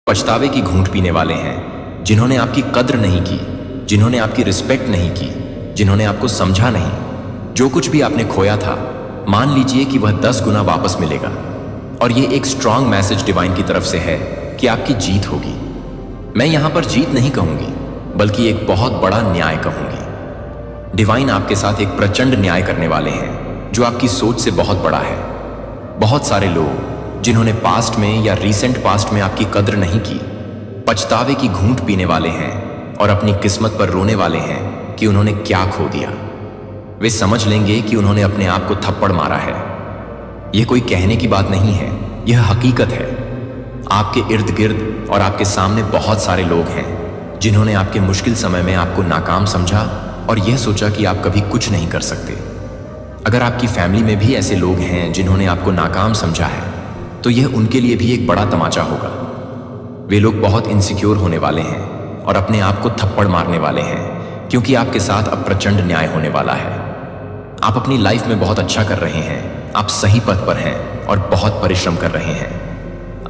पछतावे की घूंट पीने वाले हैं, जिन्होंने आपकी कद्र नहीं की, जिन्होंने आपकी रिस्पेक्ट नहीं की, जिन्होंने आपको समझा नहीं। जो कुछ भी आपने खोया था, मान लीजिए कि वह 10 गुना वापस मिलेगा। और ये एक स्ट्रांग मैसेज डिवाइन की तरफ से है कि आपकी जीत होगी। मैं यहां पर जीत नहीं कहूंगी, बल्कि एक बहुत बड़ा न्याय कहूंगी। डिवाइन आपके साथ एक प्रचंड न्याय करने वाले हैं, जो आपकी सोच से बहुत बड़ा है। बहुत सारे लोग जिन्होंने पास्ट में या रीसेंट पास्ट में आपकी कद्र नहीं की, पछतावे की घूंट पीने वाले हैं और अपनी किस्मत पर रोने वाले हैं कि उन्होंने क्या खो दिया। वे समझ लेंगे कि उन्होंने अपने आप को थप्पड़ मारा है। यह कोई कहने की बात नहीं है, यह हकीकत है। आपके इर्द गिर्द और आपके सामने बहुत सारे लोग हैं जिन्होंने आपके मुश्किल समय में आपको नाकाम समझा और यह सोचा कि आप कभी कुछ नहीं कर सकते। अगर आपकी फैमिली में भी ऐसे लोग हैं जिन्होंने आपको नाकाम समझा है, तो यह उनके लिए भी एक बड़ा तमाचा होगा। वे लोग बहुत इनसिक्योर होने वाले हैं और अपने आप को थप्पड़ मारने वाले हैं, क्योंकि आपके साथ अब प्रचंड न्याय होने वाला है। आप अपनी लाइफ में बहुत अच्छा कर रहे हैं, आप सही पथ पर हैं और बहुत परिश्रम कर रहे हैं।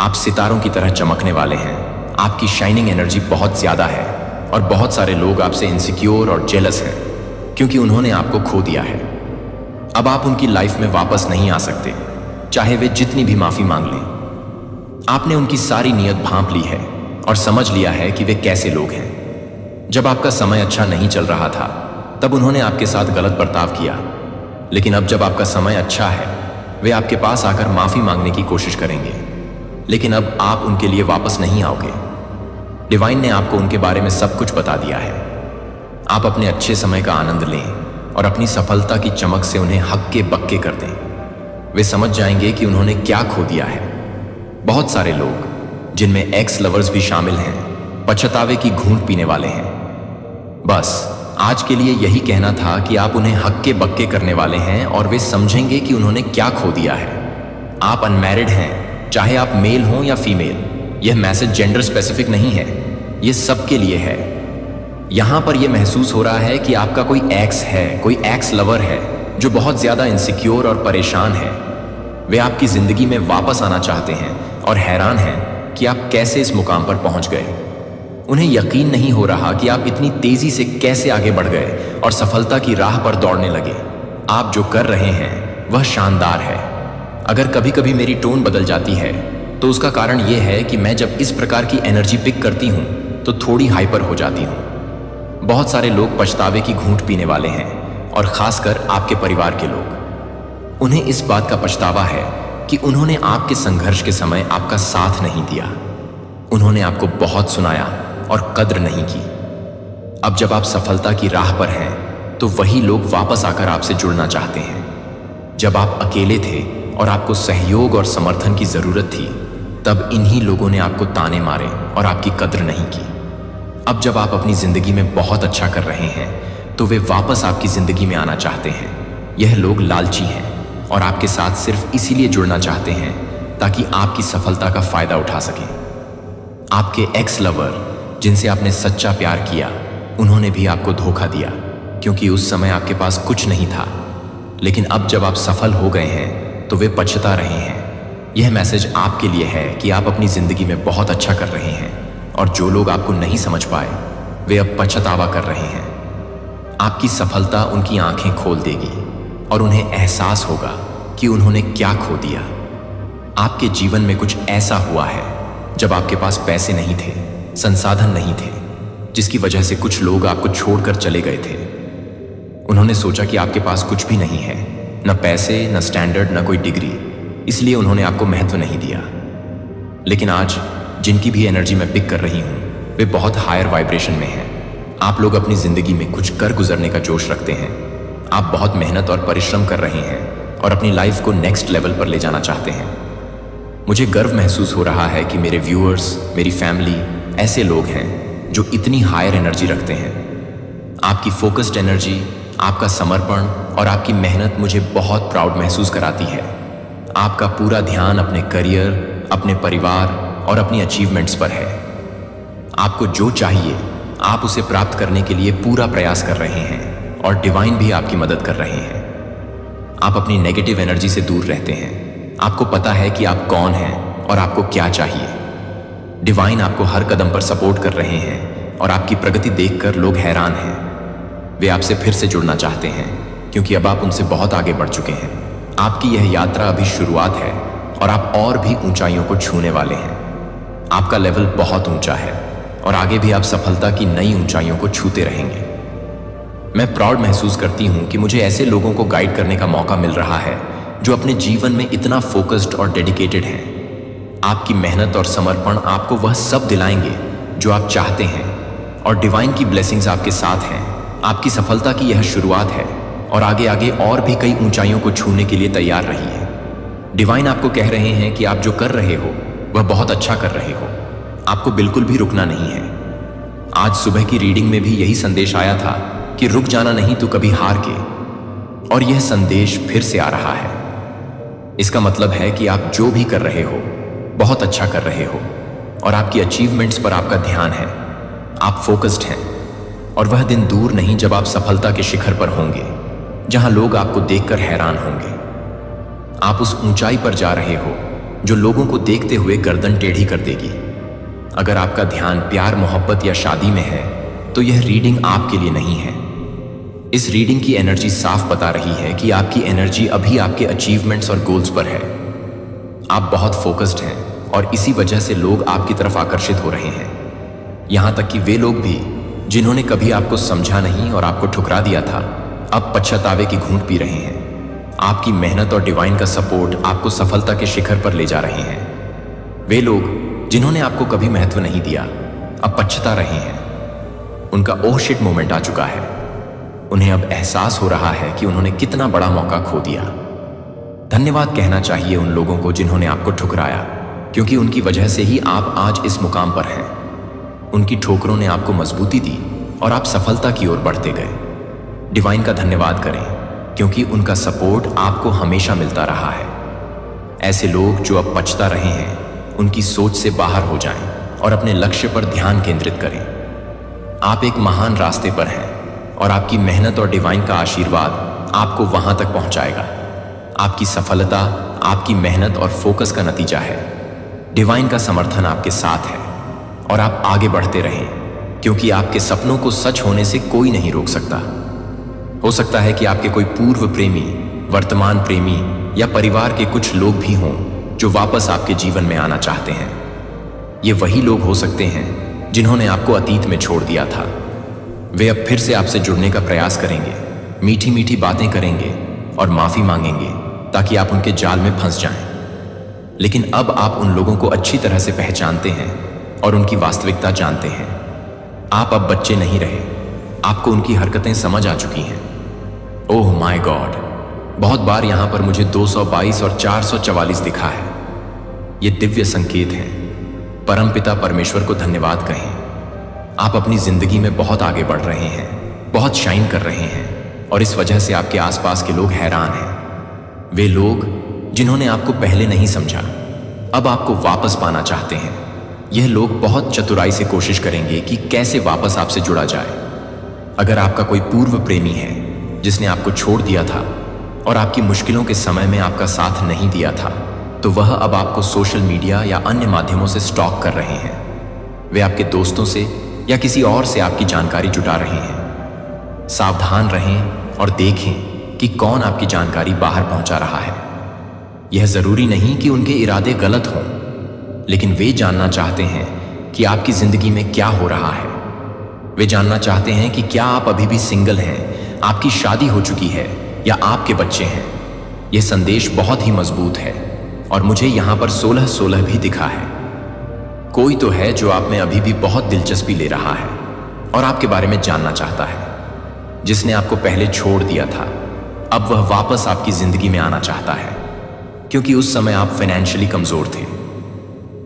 आप सितारों की तरह चमकने वाले हैं, आपकी शाइनिंग एनर्जी बहुत ज्यादा है और बहुत सारे लोग आपसे इनसिक्योर और जेलस हैं, क्योंकि उन्होंने आपको खो दिया है। अब आप उनकी लाइफ में वापस नहीं आ सकते, चाहे वे जितनी भी माफी मांग लें। आपने उनकी सारी नीयत भांप ली है और समझ लिया है कि वे कैसे लोग हैं। जब आपका समय अच्छा नहीं चल रहा था, तब उन्होंने आपके साथ गलत बर्ताव किया, लेकिन अब जब आपका समय अच्छा है, वे आपके पास आकर माफी मांगने की कोशिश करेंगे, लेकिन अब आप उनके लिए वापस नहीं आओगे। डिवाइन ने आपको उनके बारे में सब कुछ बता दिया है। आप अपने अच्छे समय का आनंद लें और अपनी सफलता की चमक से उन्हें हक्के बक्के कर दें। वे समझ जाएंगे कि उन्होंने क्या खो दिया है। बहुत सारे लोग, जिनमें एक्स लवर्स भी शामिल हैं, पछतावे की घूंट पीने वाले हैं। बस आज के लिए यही कहना था कि आप उन्हें हक्के बक्के करने वाले हैं और वे समझेंगे कि उन्होंने क्या खो दिया है। आप अनमैरिड हैं, चाहे आप मेल हों या फीमेल। यह मैसेज जेंडर स्पेसिफिक नहीं है, यह सबके लिए है। यहां पर यह महसूस हो रहा है कि आपका कोई एक्स है, कोई एक्स लवर है जो बहुत ज्यादा इनसिक्योर और परेशान है। वे आपकी जिंदगी में वापस आना चाहते हैं और हैरान हैं कि आप कैसे इस मुकाम पर पहुंच गए। उन्हें यकीन नहीं हो रहा कि आप इतनी तेजी से कैसे आगे बढ़ गए और सफलता की राह पर दौड़ने लगे। आप जो कर रहे हैं वह शानदार है। अगर कभी कभी मेरी टोन बदल जाती है, तो उसका कारण यह है कि मैं जब इस प्रकार की एनर्जी पिक करती हूं तो थोड़ी हाइपर हो जाती हूं। बहुत सारे लोग पछतावे की घूंट पीने वाले हैं, और खासकर आपके परिवार के लोग। उन्हें इस बात का पछतावा है कि उन्होंने आपके संघर्ष के समय आपका साथ नहीं दिया। उन्होंने आपको बहुत सुनाया और कद्र नहीं की। अब जब आप सफलता की राह पर हैं, तो वही लोग वापस आकर आपसे जुड़ना चाहते हैं। जब आप अकेले थे और आपको सहयोग और समर्थन की जरूरत थी, तब इन्हीं लोगों ने आपको ताने मारे और आपकी कद्र नहीं की। अब जब आप अपनी जिंदगी में बहुत अच्छा कर रहे हैं, तो वे वापस आपकी जिंदगी में आना चाहते हैं। यह लोग लालची हैं और आपके साथ सिर्फ इसीलिए जुड़ना चाहते हैं ताकि आपकी सफलता का फायदा उठा सकें। आपके एक्स लवर, जिनसे आपने सच्चा प्यार किया, उन्होंने भी आपको धोखा दिया, क्योंकि उस समय आपके पास कुछ नहीं था। लेकिन अब जब आप सफल हो गए हैं, तो वे पछता रहे हैं। यह मैसेज आपके लिए है कि आप अपनी जिंदगी में बहुत अच्छा कर रहे हैं, और जो लोग आपको नहीं समझ पाए, वे अब पछतावा कर रहे हैं। आपकी सफलता उनकी आंखें खोल देगी और उन्हें एहसास होगा कि उन्होंने क्या खो दिया। आपके जीवन में कुछ ऐसा हुआ है जब आपके पास पैसे नहीं थे, संसाधन नहीं थे, जिसकी वजह से कुछ लोग आपको छोड़कर चले गए थे। उन्होंने सोचा कि आपके पास कुछ भी नहीं है, न पैसे, न स्टैंडर्ड, न कोई डिग्री, इसलिए उन्होंने आपको महत्व नहीं दिया। लेकिन आज जिनकी भी एनर्जी मैं पिक कर रही हूं, वे बहुत हायर वाइब्रेशन में हैं। आप लोग अपनी जिंदगी में कुछ कर गुजरने का जोश रखते हैं। आप बहुत मेहनत और परिश्रम कर रहे हैं और अपनी लाइफ को नेक्स्ट लेवल पर ले जाना चाहते हैं। मुझे गर्व महसूस हो रहा है कि मेरे व्यूअर्स, मेरी फैमिली ऐसे लोग हैं जो इतनी हायर एनर्जी रखते हैं। आपकी फोकस्ड एनर्जी, आपका समर्पण और आपकी मेहनत मुझे बहुत प्राउड महसूस कराती है। आपका पूरा ध्यान अपने करियर, अपने परिवार और अपनी अचीवमेंट्स पर है। आपको जो चाहिए, आप उसे प्राप्त करने के लिए पूरा प्रयास कर रहे हैं, और डिवाइन भी आपकी मदद कर रहे हैं। आप अपनी नेगेटिव एनर्जी से दूर रहते हैं। आपको पता है कि आप कौन हैं और आपको क्या चाहिए। डिवाइन आपको हर कदम पर सपोर्ट कर रहे हैं और आपकी प्रगति देखकर लोग हैरान हैं। वे आपसे फिर से जुड़ना चाहते हैं क्योंकि अब आप उनसे बहुत आगे बढ़ चुके हैं। आपकी यह यात्रा अभी शुरुआत है और आप और भी ऊंचाइयों को छूने वाले हैं। आपका लेवल बहुत ऊंचा है और आगे भी आप सफलता की नई ऊंचाइयों को छूते रहेंगे। मैं प्राउड महसूस करती हूं कि मुझे ऐसे लोगों को गाइड करने का मौका मिल रहा है जो अपने जीवन में इतना फोकस्ड और डेडिकेटेड हैं। आपकी मेहनत और समर्पण आपको वह सब दिलाएंगे जो आप चाहते हैं और डिवाइन की ब्लेसिंग्स आपके साथ हैं। आपकी सफलता की यह शुरुआत है और आगे आगे और भी कई ऊंचाइयों को छूने के लिए तैयार रहिए। डिवाइन आपको कह रहे हैं कि आप जो कर रहे हो वह बहुत अच्छा कर रहे हो। आपको बिल्कुल भी रुकना नहीं है। आज सुबह की रीडिंग में भी यही संदेश आया था कि रुक जाना नहीं तो कभी हार के, और यह संदेश फिर से आ रहा है। इसका मतलब है कि आप जो भी कर रहे हो बहुत अच्छा कर रहे हो और आपकी अचीवमेंट्स पर आपका ध्यान है। आप फोकस्ड हैं और वह दिन दूर नहीं जब आप सफलता के शिखर पर होंगे जहां लोग आपको देखकर हैरान होंगे। आप उस ऊंचाई पर जा रहे हो जो लोगों को देखते हुए गर्दन टेढ़ी कर देगी। अगर आपका ध्यान प्यार, मोहब्बत या शादी में है तो यह रीडिंग आपके लिए नहीं है। इस रीडिंग की एनर्जी साफ बता रही है कि आपकी एनर्जी अभी आपके अचीवमेंट्स और गोल्स पर है। आप बहुत फोकस्ड हैं और इसी वजह से लोग आपकी तरफ आकर्षित हो रहे हैं। यहां तक कि वे लोग भी जिन्होंने कभी आपको समझा नहीं और आपको ठुकरा दिया था, अब पश्चातावे की घूंट पी रहे हैं। आपकी मेहनत और डिवाइन का सपोर्ट आपको सफलता के शिखर पर ले जा रहे हैं। वे लोग जिन्होंने आपको कभी महत्व नहीं दिया, अब पछता रहे हैं। उनका ओह शिट मोमेंट आ चुका है। उन्हें अब एहसास हो रहा है कि उन्होंने कितना बड़ा मौका खो दिया। धन्यवाद कहना चाहिए उन लोगों को जिन्होंने आपको ठुकराया, क्योंकि उनकी वजह से ही आप आज इस मुकाम पर हैं। उनकी ठोकरों ने आपको मजबूती दी और आप सफलता की ओर बढ़ते गए। डिवाइन का धन्यवाद करें क्योंकि उनका सपोर्ट आपको हमेशा मिलता रहा है। ऐसे लोग जो अब पछता रहे हैं, उनकी सोच से बाहर हो जाएं और अपने लक्ष्य पर ध्यान केंद्रित करें। आप एक महान रास्ते पर हैं और आपकी मेहनत और डिवाइन का आशीर्वाद आपको वहां तक पहुंचाएगा। आपकी सफलता आपकी मेहनत और फोकस का नतीजा है। डिवाइन का समर्थन आपके साथ है और आप आगे बढ़ते रहें, क्योंकि आपके सपनों को सच होने से कोई नहीं रोक सकता। हो सकता है कि आपके कोई पूर्व प्रेमी, वर्तमान प्रेमी या परिवार के कुछ लोग भी हों जो वापस आपके जीवन में आना चाहते हैं। ये वही लोग हो सकते हैं जिन्होंने आपको अतीत में छोड़ दिया था। वे अब फिर से आपसे जुड़ने का प्रयास करेंगे, मीठी मीठी बातें करेंगे और माफी मांगेंगे ताकि आप उनके जाल में फंस जाएं। लेकिन अब आप उन लोगों को अच्छी तरह से पहचानते हैं और उनकी वास्तविकता जानते हैं। आप अब बच्चे नहीं रहे, आपको उनकी हरकतें समझ आ चुकी हैं। ओह माय गॉड, बहुत बार यहां पर मुझे 222 और 444 दिखा है। ये दिव्य संकेत हैं। परमपिता परमेश्वर को धन्यवाद कहें। आप अपनी जिंदगी में बहुत आगे बढ़ रहे हैं, बहुत शाइन कर रहे हैं और इस वजह से आपके आसपास के लोग हैरान हैं। वे लोग जिन्होंने आपको पहले नहीं समझा, अब आपको वापस पाना चाहते हैं। यह लोग बहुत चतुराई से कोशिश करेंगे कि कैसे वापस आपसे जुड़ा जाए। अगर आपका कोई पूर्व प्रेमी है जिसने आपको छोड़ दिया था और आपकी मुश्किलों के समय में आपका साथ नहीं दिया था, तो वह अब आपको सोशल मीडिया या अन्य माध्यमों से स्टॉक कर रहे हैं। वे आपके दोस्तों से या किसी और से आपकी जानकारी जुटा रहे हैं। सावधान रहें और देखें कि कौन आपकी जानकारी बाहर पहुंचा रहा है। यह जरूरी नहीं कि उनके इरादे गलत हों, लेकिन वे जानना चाहते हैं कि आपकी जिंदगी में क्या हो रहा है। वे जानना चाहते हैं कि क्या आप अभी भी सिंगल हैं, आपकी शादी हो चुकी है या आपके बच्चे हैं। यह संदेश बहुत ही मजबूत है और मुझे यहां पर 16-16 भी दिखा है। कोई तो है जो आप में अभी भी बहुत दिलचस्पी ले रहा है और आपके बारे में जानना चाहता है। जिसने आपको पहले छोड़ दिया था, अब वह वापस आपकी जिंदगी में आना चाहता है, क्योंकि उस समय आप फाइनेंशियली कमजोर थे।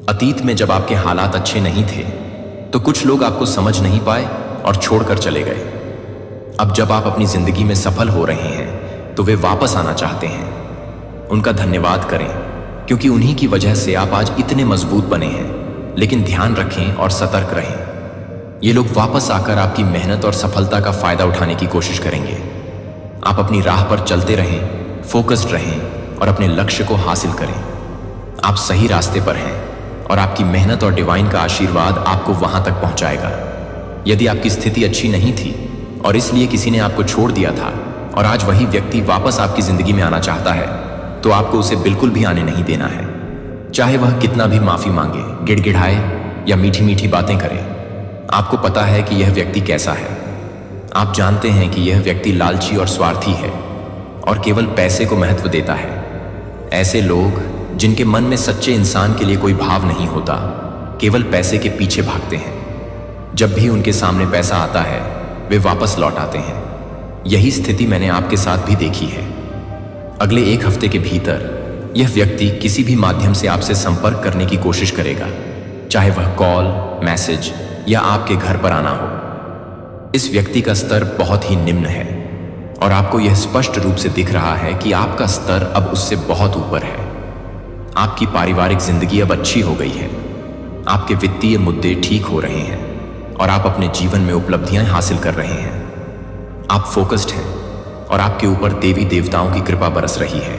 अतीत में जब आपके हालात अच्छे नहीं थे तो कुछ लोग आपको समझ नहीं पाए और छोड़कर चले गए। अब जब आप अपनी जिंदगी में सफल हो रहे हैं तो वे वापस आना चाहते हैं। उनका धन्यवाद करें, क्योंकि उन्हीं की वजह से आप आज इतने मजबूत बने हैं। लेकिन ध्यान रखें और सतर्क रहें। ये लोग वापस आकर आपकी मेहनत और सफलता का फायदा उठाने की कोशिश करेंगे। आप अपनी राह पर चलते रहें, फोकस्ड रहें और अपने लक्ष्य को हासिल करें। आप सही रास्ते पर हैं और आपकी मेहनत और डिवाइन का आशीर्वाद आपको वहां तक पहुंचाएगा। यदि आपकी स्थिति अच्छी नहीं थी और इसलिए किसी ने आपको छोड़ दिया था और आज वही व्यक्ति वापस आपकी जिंदगी में आना चाहता है, तो आपको उसे बिल्कुल भी आने नहीं देना है। चाहे वह कितना भी माफी मांगे, गिड़गिड़ाए या मीठी मीठी बातें करे, आपको पता है कि यह व्यक्ति कैसा है। आप जानते हैं कि यह व्यक्ति लालची और स्वार्थी है और केवल पैसे को महत्व देता है। ऐसे लोग जिनके मन में सच्चे इंसान के लिए कोई भाव नहीं होता, केवल पैसे के पीछे भागते हैं। जब भी उनके सामने पैसा आता है, वे वापस लौट आते हैं। यही स्थिति मैंने आपके साथ भी देखी है। अगले 1 हफ्ते के भीतर यह व्यक्ति किसी भी माध्यम से आपसे संपर्क करने की कोशिश करेगा, चाहे वह कॉल, मैसेज या आपके घर पर आना हो। इस व्यक्ति का स्तर बहुत ही निम्न है और आपको यह स्पष्ट रूप से दिख रहा है कि आपका स्तर अब उससे बहुत ऊपर है। आपकी पारिवारिक जिंदगी अब अच्छी हो गई है, आपके वित्तीय मुद्दे ठीक हो रहे हैं और आप अपने जीवन में उपलब्धियां हासिल कर रहे हैं। आप फोकस्ड हैं और आपके ऊपर देवी देवताओं की कृपा बरस रही है।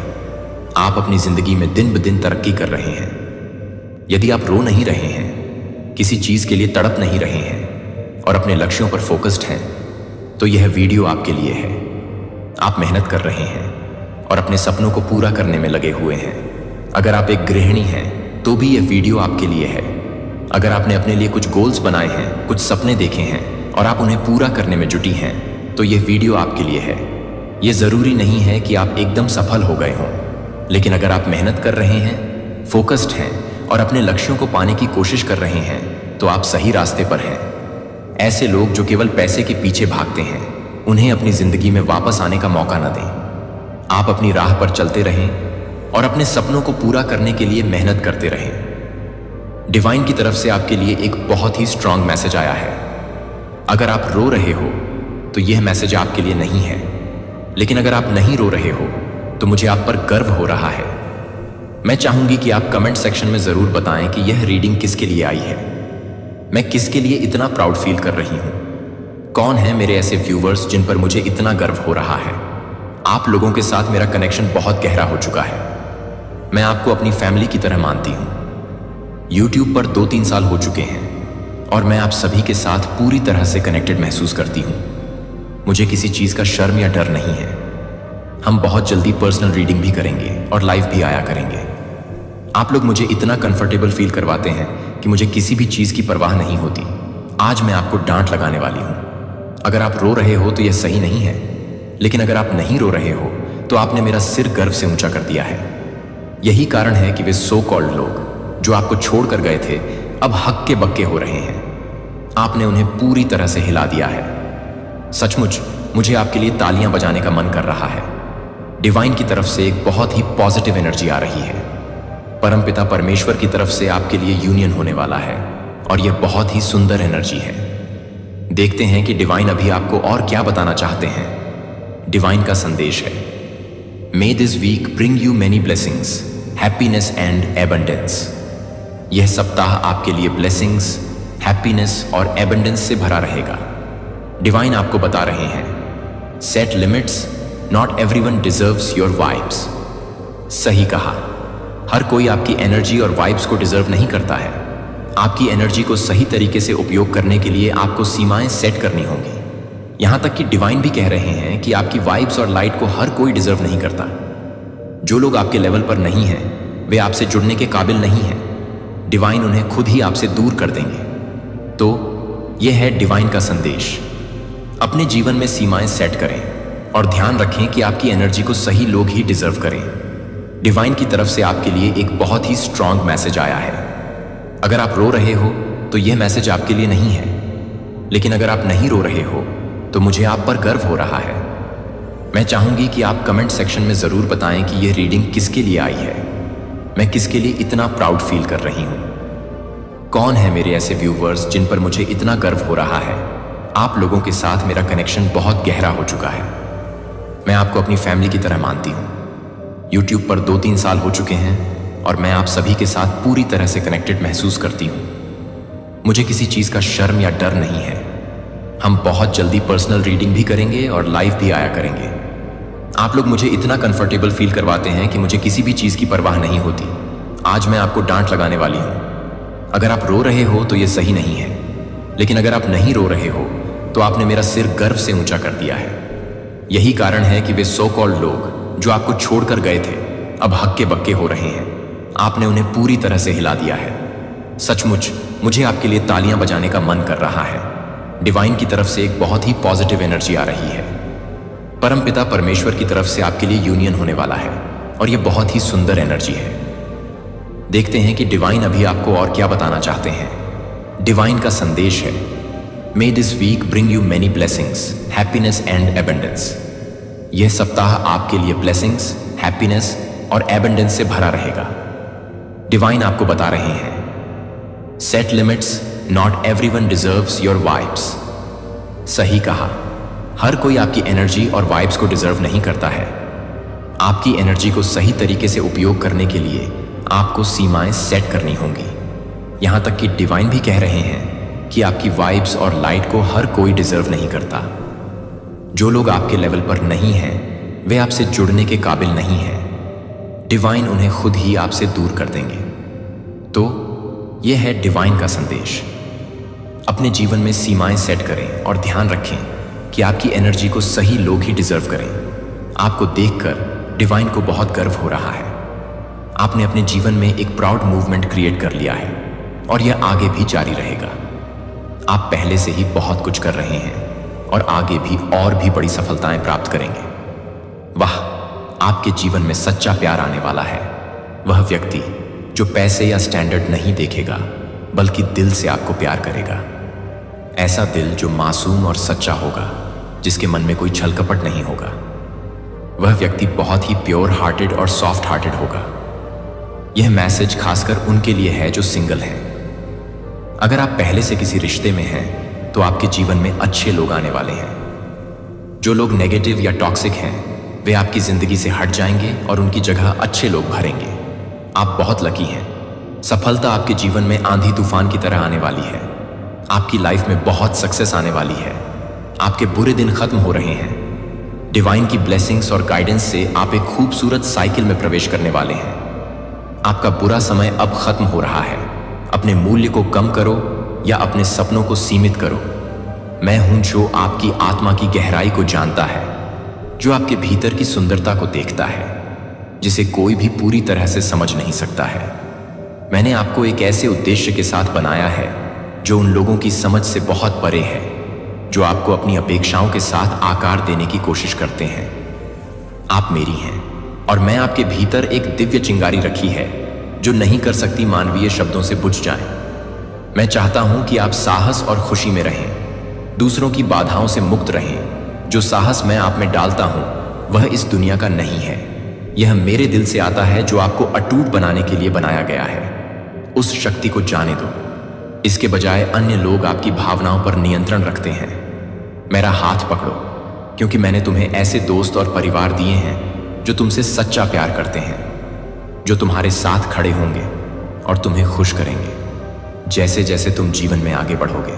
आप अपनी जिंदगी में दिन ब दिन तरक्की कर रहे हैं। यदि आप रो नहीं रहे हैं, किसी चीज के लिए तड़प नहीं रहे हैं और अपने लक्ष्यों पर फोकस्ड हैं, तो यह वीडियो आपके लिए है। आप मेहनत कर रहे हैं और अपने सपनों को पूरा करने में लगे हुए हैं। अगर आप एक गृहिणी हैं, तो भी यह वीडियो आपके लिए है। अगर आपने अपने लिए कुछ गोल्स बनाए हैं, कुछ सपने देखे हैं और आप उन्हें पूरा करने में जुटी हैं, तो यह वीडियो आपके लिए है। यह जरूरी नहीं है कि आप एकदम सफल हो गए हों, लेकिन अगर आप मेहनत कर रहे हैं, फोकस्ड हैं और अपने लक्ष्यों को पाने की कोशिश कर रहे हैं, तो आप सही रास्ते पर हैं। ऐसे लोग जो केवल पैसे के पीछे भागते हैं, उन्हें अपनी जिंदगी में वापस आने का मौका न दें। आप अपनी राह पर चलते रहें और अपने सपनों को पूरा करने के लिए मेहनत करते रहें। डिवाइन की तरफ से आपके लिए एक बहुत ही स्ट्रांग मैसेज आया है। अगर आप रो रहे हो, तो यह मैसेज आपके लिए नहीं है। लेकिन अगर आप नहीं रो रहे हो, तो मुझे आप पर गर्व हो रहा है। मैं चाहूंगी कि आप कमेंट सेक्शन में जरूर बताएं कि यह रीडिंग किसके लिए आई है। मैं किसके लिए इतना प्राउड फील कर रही हूं। कौन है मेरे ऐसे व्यूवर्स जिन पर मुझे इतना गर्व हो रहा है। आप लोगों के साथ मेरा कनेक्शन बहुत गहरा हो चुका है। मैं आपको अपनी फैमिली की तरह मानती हूं। YouTube पर 2-3 साल हो चुके हैं और मैं आप सभी के साथ पूरी तरह से कनेक्टेड महसूस करती हूं। मुझे किसी चीज का शर्म या डर नहीं है। हम बहुत जल्दी पर्सनल रीडिंग भी करेंगे और लाइव भी आया करेंगे। आप लोग मुझे इतना कंफर्टेबल फील करवाते हैं कि मुझे किसी भी चीज की परवाह नहीं होती। आज मैं आपको डांट लगाने वाली हूं। अगर आप रो रहे हो तो यह सही नहीं है, लेकिन अगर आप नहीं रो रहे हो तो आपने मेरा सिर गर्व से ऊंचा कर दिया है। यही कारण है कि वे सो कॉल्ड लोग जो आपको छोड़कर गए थे, अब हक्के बक्के हो रहे हैं। आपने उन्हें पूरी तरह से हिला दिया है। सचमुच मुझे आपके लिए तालियां बजाने का मन कर रहा है। डिवाइन की तरफ से एक बहुत ही पॉजिटिव एनर्जी आ रही है। परमपिता परमेश्वर की तरफ से आपके लिए यूनियन होने वाला है और यह बहुत ही सुंदर एनर्जी है। देखते हैं कि डिवाइन अभी आपको और क्या बताना चाहते हैं। डिवाइन का संदेश है, may this week bring you many blessings, happiness and abundance. यह सप्ताह आपके लिए ब्लेसिंग्स, हैप्पीनेस और एबंडेंस से भरा रहेगा। डिवाइन आपको बता रहे हैं, set limits, not everyone deserves your vibes. सही कहा, हर कोई आपकी एनर्जी और वाइब्स को डिजर्व नहीं करता है। आपकी एनर्जी को सही तरीके से उपयोग करने के लिए आपको सीमाएं सेट करनी होंगी। यहां तक कि डिवाइन भी कह रहे हैं कि आपकी वाइब्स और लाइट को हर कोई डिजर्व नहीं करता। जो लोग आपके लेवल पर नहीं हैं, वे आपसे जुड़ने के काबिल नहीं हैं। डिवाइन उन्हें खुद ही आपसे दूर कर देंगे। तो यह है डिवाइन का संदेश। अपने जीवन में सीमाएं सेट करें और ध्यान रखें कि आपकी एनर्जी को सही लोग ही डिजर्व करें। डिवाइन की तरफ से आपके लिए एक बहुत ही स्ट्रांग मैसेज आया है। अगर आप रो रहे हो तो यह मैसेज आपके लिए नहीं है, लेकिन अगर आप नहीं रो रहे हो तो मुझे आप पर गर्व हो रहा है। मैं चाहूंगी कि आप कमेंट सेक्शन में जरूर बताएं कि यह रीडिंग किसके लिए आई है। मैं किसके लिए इतना प्राउड फील कर रही हूं। कौन है मेरे ऐसे व्यूवर्स जिन पर मुझे इतना गर्व हो रहा है। आप लोगों के साथ मेरा कनेक्शन बहुत गहरा हो चुका है। मैं आपको अपनी फैमिली की तरह मानती हूं। YouTube पर 2-3 साल हो चुके हैं और मैं आप सभी के साथ पूरी तरह से कनेक्टेड महसूस करती हूं। मुझे किसी चीज का शर्म या डर नहीं है। हम बहुत जल्दी पर्सनल रीडिंग भी करेंगे और लाइव भी आया करेंगे। आप लोग मुझे इतना कंफर्टेबल फील करवाते हैं कि मुझे किसी भी चीज की परवाह नहीं होती। आज मैं आपको डांट लगाने वाली हूं। अगर आप रो रहे हो तो ये सही नहीं है, लेकिन अगर आप नहीं रो रहे हो तो आपने मेरा सिर गर्व से ऊंचा कर दिया है। यही कारण है कि वे सो कॉल्ड लोग जो आपको छोड़कर गए थे अब हक्के बक्के हो रहे हैं। आपने उन्हें पूरी तरह से हिला दिया है। सचमुच मुझे आपके लिए तालियां बजाने का मन कर रहा है। डिवाइन की तरफ से एक बहुत ही पॉजिटिव एनर्जी आ रही है। परमपिता परमेश्वर की तरफ से आपके लिए यूनियन होने वाला है और यह बहुत ही सुंदर एनर्जी है। देखते हैं कि डिवाइन अभी आपको और क्या बताना चाहते हैं। डिवाइन का संदेश है, may this week bring you many blessings, happiness and abundance. यह सप्ताह आपके लिए ब्लेसिंग्स, हैप्पीनेस और एबंडेंस से भरा रहेगा। डिवाइन आपको बता रहे हैं, set limits, not everyone deserves your vibes. सही कहा, हर कोई आपकी एनर्जी और वाइब्स को डिजर्व नहीं करता है। आपकी एनर्जी को सही तरीके से उपयोग करने के लिए आपको सीमाएं सेट करनी होंगी। यहां तक कि डिवाइन भी कह रहे हैं कि आपकी वाइब्स और लाइट को हर कोई डिजर्व नहीं करता। जो लोग आपके लेवल पर नहीं हैं, वे आपसे जुड़ने के काबिल नहीं हैं। डिवाइन उन्हें खुद ही आपसे दूर कर देंगे। तो यह है डिवाइन का संदेश। अपने जीवन में सीमाएं सेट करें और ध्यान रखें कि आपकी एनर्जी को सही लोग ही डिजर्व करें। आपको देखकर डिवाइन को बहुत गर्व हो रहा है। आपने अपने जीवन में एक प्राउड मूवमेंट क्रिएट कर लिया है और यह आगे भी जारी रहेगा। आप पहले से ही बहुत कुछ कर रहे हैं और आगे भी और भी बड़ी सफलताएं प्राप्त करेंगे। वाह, आपके जीवन में सच्चा प्यार आने वाला है। वह व्यक्ति जो पैसे या स्टैंडर्ड नहीं देखेगा बल्कि दिल से आपको प्यार करेगा। ऐसा दिल जो मासूम और सच्चा होगा, जिसके मन में कोई छल कपट नहीं होगा। वह व्यक्ति बहुत ही प्योर हार्टेड और सॉफ्ट हार्टेड होगा। यह मैसेज खासकर उनके लिए है जो सिंगल हैं। अगर आप पहले से किसी रिश्ते में हैं तो आपके जीवन में अच्छे लोग आने वाले हैं। जो लोग नेगेटिव या टॉक्सिक हैं वे आपकी जिंदगी से हट जाएंगे और उनकी जगह अच्छे लोग भरेंगे। आप बहुत लकी हैं। सफलता आपके जीवन में आंधी तूफान की तरह आने वाली है। आपकी लाइफ में बहुत सक्सेस आने वाली है। आपके बुरे दिन खत्म हो रहे हैं। डिवाइन की ब्लेसिंग्स और गाइडेंस से आप एक खूबसूरत साइकिल में प्रवेश करने वाले हैं। आपका बुरा समय अब खत्म हो रहा है। अपने मूल्य को कम करो या अपने सपनों को सीमित करो। मैं हूं जो आपकी आत्मा की गहराई को जानता है, जो आपके भीतर की सुंदरता को देखता है, जिसे कोई भी पूरी तरह से समझ नहीं सकता है। मैंने आपको एक ऐसे उद्देश्य के साथ बनाया है जो उन लोगों की समझ से बहुत परे है, जो आपको अपनी अपेक्षाओं के साथ आकार देने की कोशिश करते हैं। आप मेरी हैं और मैं आपके भीतर एक दिव्य चिंगारी रखी है जो नहीं कर सकती मानवीय शब्दों से बुझ जाए। मैं चाहता हूं कि आप साहस और खुशी में रहें, दूसरों की बाधाओं से मुक्त रहें। जो साहस मैं आप में डालता हूं वह इस दुनिया का नहीं है। यह मेरे दिल से आता है जो आपको अटूट बनाने के लिए बनाया गया है। उस शक्ति को जाने दो। इसके बजाय अन्य लोग आपकी भावनाओं पर नियंत्रण रखते हैं। मेरा हाथ पकड़ो, क्योंकि मैंने तुम्हें ऐसे दोस्त और परिवार दिए हैं जो तुमसे सच्चा प्यार करते हैं, जो तुम्हारे साथ खड़े होंगे और तुम्हें खुश करेंगे जैसे जैसे तुम जीवन में आगे बढ़ोगे।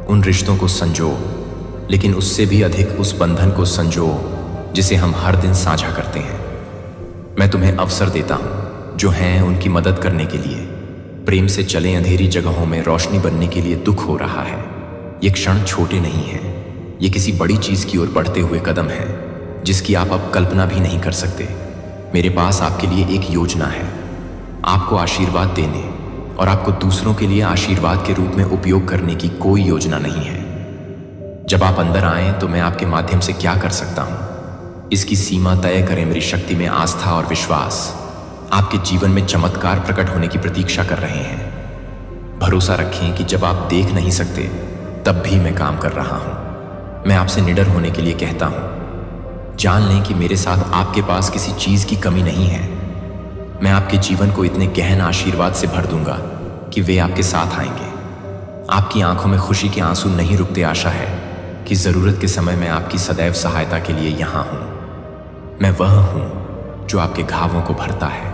उन रिश्तों को संजो, लेकिन उससे भी अधिक उस बंधन को संजो जिसे हम हर दिन साझा करते हैं। मैं तुम्हें अवसर देता हूं जो हैं उनकी मदद करने के लिए। प्रेम से चले अंधेरी जगहों में रोशनी बनने के लिए दुख हो रहा है। ये क्षण छोटे नहीं हैं, ये किसी बड़ी चीज की ओर बढ़ते हुए कदम हैं जिसकी आप अब कल्पना भी नहीं कर सकते। मेरे पास आपके लिए एक योजना है, आपको आशीर्वाद देने और आपको दूसरों के लिए आशीर्वाद के रूप में उपयोग करने की कोई योजना नहीं है। जब आप अंदर आएं तो मैं आपके माध्यम से क्या कर सकता हूं, इसकी सीमा तय करें। मेरी शक्ति में आस्था और विश्वास आपके जीवन में चमत्कार प्रकट होने की प्रतीक्षा कर रहे हैं। भरोसा रखें कि जब आप देख नहीं सकते तब भी मैं काम कर रहा हूं। मैं आपसे निडर होने के लिए कहता हूं। जान लें कि मेरे साथ आपके पास किसी चीज की कमी नहीं है। मैं आपके जीवन को इतने गहन आशीर्वाद से भर दूंगा कि वे आपके साथ आएंगे। आपकी आंखों में खुशी के आंसू नहीं रुकते। आशा है कि जरूरत के समय मैं आपकी सदैव सहायता के लिए यहां हूं। मैं वह हूं जो आपके घावों को भरता है,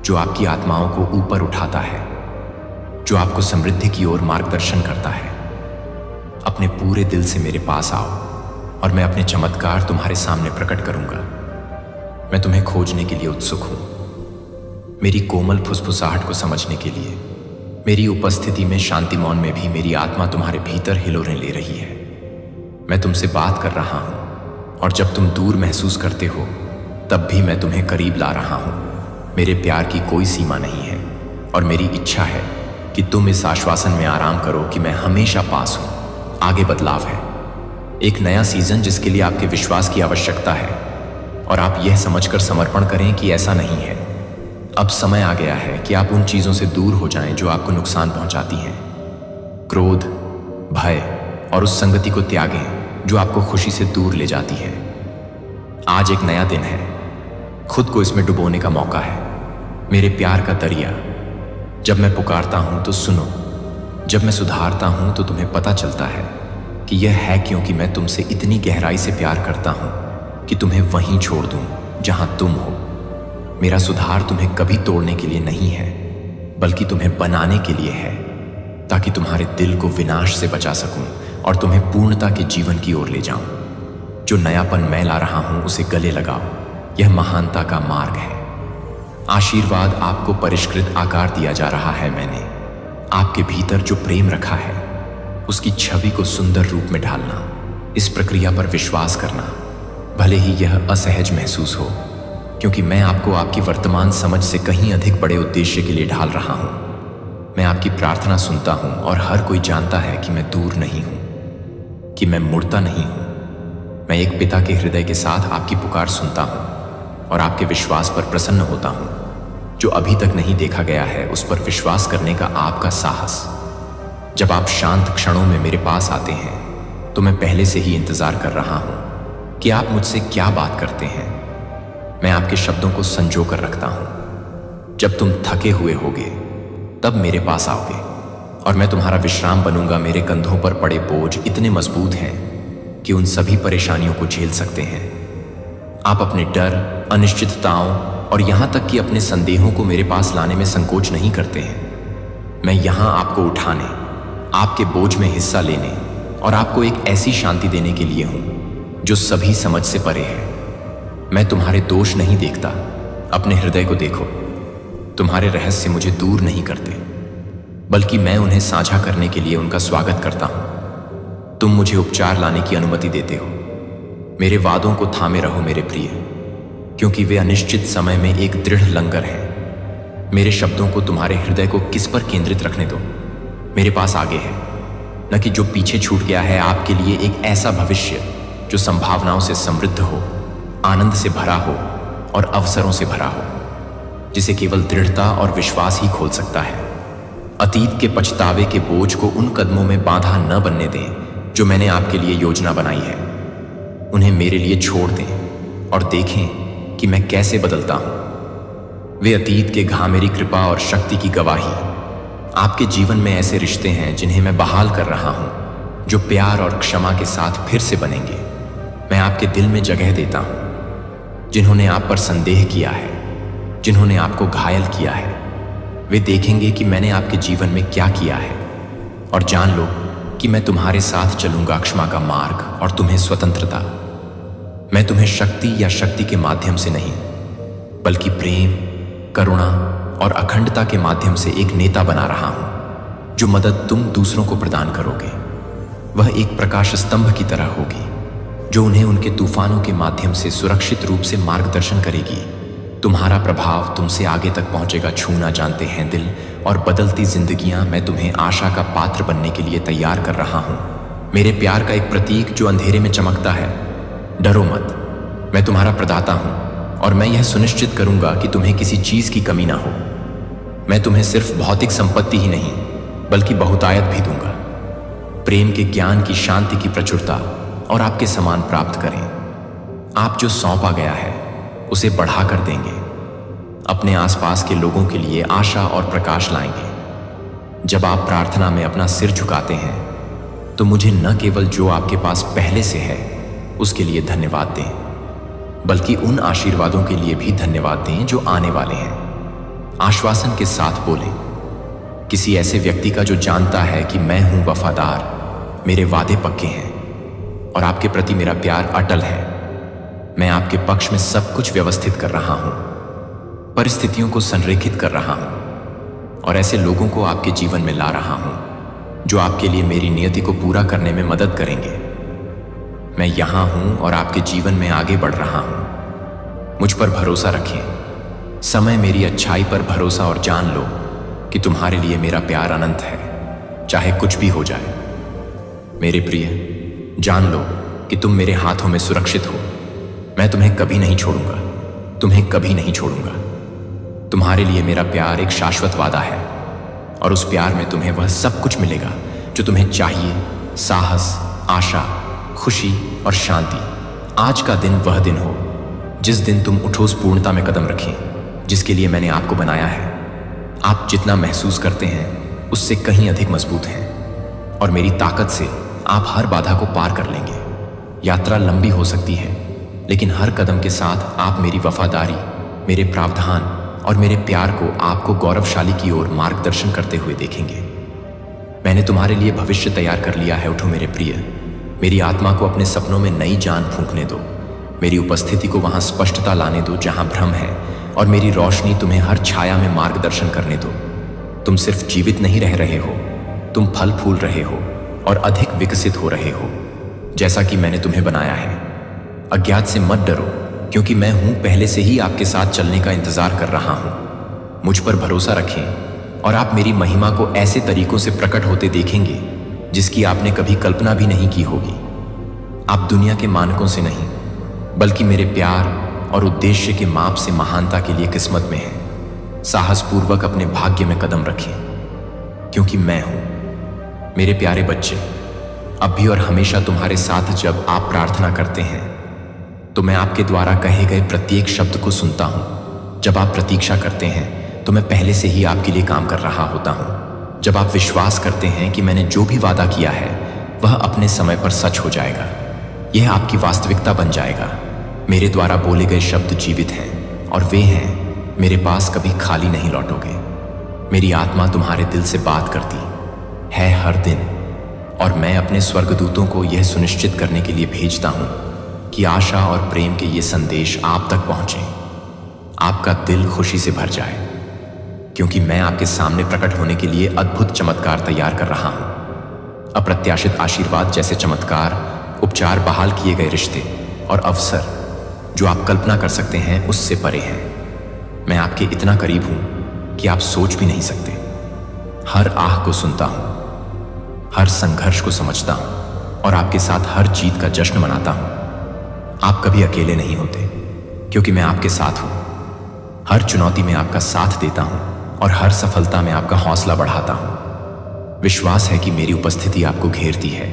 जो आपकी आत्माओं को ऊपर उठाता है, जो आपको समृद्धि की ओर मार्गदर्शन करता है। अपने पूरे दिल से मेरे पास आओ और मैं अपने चमत्कार तुम्हारे सामने प्रकट करूंगा। मैं तुम्हें खोजने के लिए उत्सुक हूं, मेरी कोमल फुसफुसाहट को समझने के लिए। मेरी उपस्थिति में शांति मौन में भी मेरी आत्मा तुम्हारे भीतर हिलोरें ले रही है। मैं तुमसे बात कर रहा हूं और जब तुम दूर महसूस करते हो तब भी मैं तुम्हें करीब ला रहा हूं। मेरे प्यार की कोई सीमा नहीं है और मेरी इच्छा है कि तुम इस आश्वासन में आराम करो कि मैं हमेशा पास हूं। आगे बदलाव है, एक नया सीजन जिसके लिए आपके विश्वास की आवश्यकता है और आप यह समझकर समर्पण करें कि ऐसा नहीं है। अब समय आ गया है कि आप उन चीजों से दूर हो जाएं जो आपको नुकसान पहुंचाती हैं। क्रोध, भय और उस संगति को त्यागें जो आपको खुशी से दूर ले जाती है। आज एक नया दिन है, खुद को इसमें डुबोने का मौका है। मेरे प्यार का दरिया, जब मैं पुकारता हूं तो सुनो, जब मैं सुधारता हूं तो तुम्हें पता चलता है कि यह है क्योंकि मैं तुमसे इतनी गहराई से प्यार करता हूं कि तुम्हें वहीं छोड़ दूं जहां तुम हो। मेरा सुधार तुम्हें कभी तोड़ने के लिए नहीं है, बल्कि तुम्हें बनाने के लिए है, ताकि तुम्हारे दिल को विनाश से बचा सकूं और तुम्हें पूर्णता के जीवन की ओर ले जाऊं। जो नयापन मैं ला रहा हूं उसे गले लगाओ, यह महानता का मार्ग है। आशीर्वाद आपको परिष्कृत आकार दिया जा रहा है। मैंने आपके भीतर जो प्रेम रखा है उसकी छवि को सुंदर रूप में ढालना, इस प्रक्रिया पर विश्वास करना, भले ही यह असहज महसूस हो, क्योंकि मैं आपको आपकी वर्तमान समझ से कहीं अधिक बड़े उद्देश्य के लिए ढाल रहा हूं। मैं आपकी प्रार्थना सुनता हूं और हर कोई जानता है कि मैं दूर नहीं हूं, कि मैं मुड़ता नहीं हूं। मैं एक पिता के हृदय के साथ आपकी पुकार सुनता हूं और आपके विश्वास पर प्रसन्न होता हूं। जो अभी तक नहीं देखा गया है उस पर विश्वास करने का आपका साहस। जब आप शांत क्षणों में मेरे पास आते हैं तो मैं पहले से ही इंतजार कर रहा हूं कि आप मुझसे क्या बात करते हैं। मैं आपके शब्दों को संजो कर रखता हूं। जब तुम थके हुए होगे तब मेरे पास आओगे और मैं तुम्हारा विश्राम बनूंगा। मेरे कंधों पर पड़े बोझ इतने मजबूत हैं कि उन सभी परेशानियों को झेल सकते हैं। आप अपने डर, अनिश्चितताओं और यहां तक कि अपने संदेहों को मेरे पास लाने में संकोच नहीं करते हैं। मैं यहां आपको उठाने, आपके बोझ में हिस्सा लेने और आपको एक ऐसी शांति देने के लिए हूं जो सभी समझ से परे है। मैं तुम्हारे दोष नहीं देखता, अपने हृदय को देखो। तुम्हारे रहस्य मुझे दूर नहीं करते, बल्कि मैं उन्हें साझा करने के लिए उनका स्वागत करता हूं। तुम मुझे उपचार लाने की अनुमति देते हो। मेरे वादों को थामे रहो मेरे प्रिय, क्योंकि वे अनिश्चित समय में एक दृढ़ लंगर हैं। मेरे शब्दों को तुम्हारे हृदय को किस पर केंद्रित रखने दो। मेरे पास आगे है, न कि जो पीछे छूट गया है। आपके लिए एक ऐसा भविष्य जो संभावनाओं से समृद्ध हो, आनंद से भरा हो और अवसरों से भरा हो, जिसे केवल दृढ़ता और विश्वास ही खोल सकता है। अतीत के पछतावे के बोझ को उन कदमों में बाधा न बनने दें जो मैंने आपके लिए योजना बनाई है। उन्हें मेरे लिए छोड़ दें और देखें कि मैं कैसे बदलता हूं। वे अतीत के घाव मेरी कृपा और शक्ति की गवाही। आपके जीवन में ऐसे रिश्ते हैं जिन्हें मैं बहाल कर रहा हूं, जो प्यार और क्षमा के साथ फिर से बनेंगे। मैं आपके दिल में जगह देता हूं। जिन्होंने आप पर संदेह किया है, जिन्होंने आपको घायल किया है, वे देखेंगे कि मैंने आपके जीवन में क्या किया है और जान लो कि मैं तुम्हारे साथ चलूंगा क्षमा का मार्ग और तुम्हें स्वतंत्रता। मैं तुम्हें शक्ति या शक्ति के माध्यम से नहीं, बल्कि प्रेम, करुणा और अखंडता के माध्यम से एक नेता बना रहा हूं। जो मदद तुम दूसरों को प्रदान करोगे वह एक प्रकाश स्तंभ की तरह होगी, जो उन्हें उनके तूफानों के माध्यम से सुरक्षित रूप से मार्गदर्शन करेगी। तुम्हारा प्रभाव तुमसे आगे तक पहुंचेगा। छूना जानते हैं दिल और बदलती जिंदगियां। मैं तुम्हें आशा का पात्र बनने के लिए तैयार कर रहा हूं। मेरे प्यार का एक प्रतीक जो अंधेरे में चमकता है। डरो मत, मैं तुम्हारा प्रदाता हूं और मैं यह सुनिश्चित करूंगा कि तुम्हें किसी चीज की कमी ना हो। मैं तुम्हें सिर्फ भौतिक संपत्ति ही नहीं, बल्कि बहुतायत भी दूंगा। प्रेम के ज्ञान की, शांति की प्रचुरता और आपके समान प्राप्त करें। आप जो सौंपा गया है उसे बढ़ा कर देंगे। अपने आसपास के लोगों के लिए आशा और प्रकाश लाएंगे। जब आप प्रार्थना में अपना सिर झुकाते हैं तो मुझे न केवल जो आपके पास पहले से है उसके लिए धन्यवाद दें, बल्कि उन आशीर्वादों के लिए भी धन्यवाद दें जो आने वाले हैं। आश्वासन के साथ बोलें, किसी ऐसे व्यक्ति का जो जानता है कि मैं हूं वफादार, मेरे वादे पक्के हैं और आपके प्रति मेरा प्यार अटल है। मैं आपके पक्ष में सब कुछ व्यवस्थित कर रहा हूं, परिस्थितियों को संरेखित कर रहा हूं और ऐसे लोगों को आपके जीवन में ला रहा हूं जो आपके लिए मेरी नियति को पूरा करने में मदद करेंगे। मैं यहां हूं और आपके जीवन में आगे बढ़ रहा हूं। मुझ पर भरोसा रखें। समय मेरी अच्छाई पर भरोसा और जान लो कि तुम्हारे लिए मेरा प्यार अनंत है, चाहे कुछ भी हो जाए। मेरे प्रिय, जान लो कि तुम मेरे हाथों में सुरक्षित हो। मैं तुम्हें कभी नहीं छोड़ूंगा, तुम्हें कभी नहीं छोड़ूंगा। तुम्हारे लिए मेरा प्यार एक शाश्वत वादा है और उस प्यार में तुम्हें वह सब कुछ मिलेगा जो तुम्हें चाहिए। साहस, आशा, खुशी और शांति। आज का दिन वह दिन हो जिस दिन तुम उठोस पूर्णता में कदम रखें जिसके लिए मैंने आपको बनाया है। आप जितना महसूस करते हैं उससे कहीं अधिक मजबूत हैं और मेरी ताकत से आप हर बाधा को पार कर लेंगे। यात्रा लंबी हो सकती है, लेकिन हर कदम के साथ आप मेरी वफादारी, मेरे प्रावधान और मेरे प्यार को आपको गौरवशाली की ओर मार्गदर्शन करते हुए देखेंगे। मैंने तुम्हारे लिए भविष्य तैयार कर लिया है। उठो मेरे प्रिय, मेरी आत्मा को अपने सपनों में नई जान फूंकने दो। मेरी उपस्थिति को वहां स्पष्टता लाने दो जहां भ्रम है और मेरी रोशनी तुम्हें हर छाया में मार्गदर्शन करने दो। तुम सिर्फ जीवित नहीं रह रहे हो, तुम फल फूल रहे हो और अधिक विकसित हो रहे हो जैसा कि मैंने तुम्हें बनाया है। अज्ञात से मत डरो, क्योंकि मैं हूं पहले से ही आपके साथ चलने का इंतजार कर रहा हूं। मुझ पर भरोसा रखें और आप मेरी महिमा को ऐसे तरीकों से प्रकट होते देखेंगे जिसकी आपने कभी कल्पना भी नहीं की होगी। आप दुनिया के मानकों से नहीं, बल्कि मेरे प्यार और उद्देश्य के माप से महानता के लिए किस्मत में हैं। साहसपूर्वक अपने भाग्य में कदम रखें, क्योंकि मैं हूं। मेरे प्यारे बच्चे, अब भी और हमेशा तुम्हारे साथ जब आप प्रार्थना करते हैं तो मैं आपके द्वारा कहे गए प्रत्येक शब्द को सुनता हूं। जब आप प्रतीक्षा करते हैं तो मैं पहले से ही आपके लिए काम कर रहा होता हूं। जब आप विश्वास करते हैं कि मैंने जो भी वादा किया है वह अपने समय पर सच हो जाएगा, यह आपकी वास्तविकता बन जाएगा। मेरे द्वारा बोले गए शब्द जीवित हैं और वे हैं, मेरे पास कभी खाली नहीं लौटोगे। मेरी आत्मा तुम्हारे दिल से बात करती है हर दिन, और मैं अपने स्वर्गदूतों को यह सुनिश्चित करने के लिए भेजता हूं कि आशा और प्रेम के ये संदेश आप तक पहुंचे, आपका दिल खुशी से भर जाए, क्योंकि मैं आपके सामने प्रकट होने के लिए अद्भुत चमत्कार तैयार कर रहा हूं। अप्रत्याशित आशीर्वाद जैसे चमत्कार, उपचार, बहाल किए गए रिश्ते और अवसर जो आप कल्पना कर सकते हैं उससे परे हैं। मैं आपके इतना करीब हूं कि आप सोच भी नहीं सकते। हर आह को सुनता हूं, हर संघर्ष को समझता हूं और आपके साथ हर जीत का जश्न मनाता हूं। आप कभी अकेले नहीं होते, क्योंकि मैं आपके साथ हूं। हर चुनौती में आपका साथ देता हूं और हर सफलता में आपका हौसला बढ़ाता हूं। विश्वास है कि मेरी उपस्थिति आपको घेरती है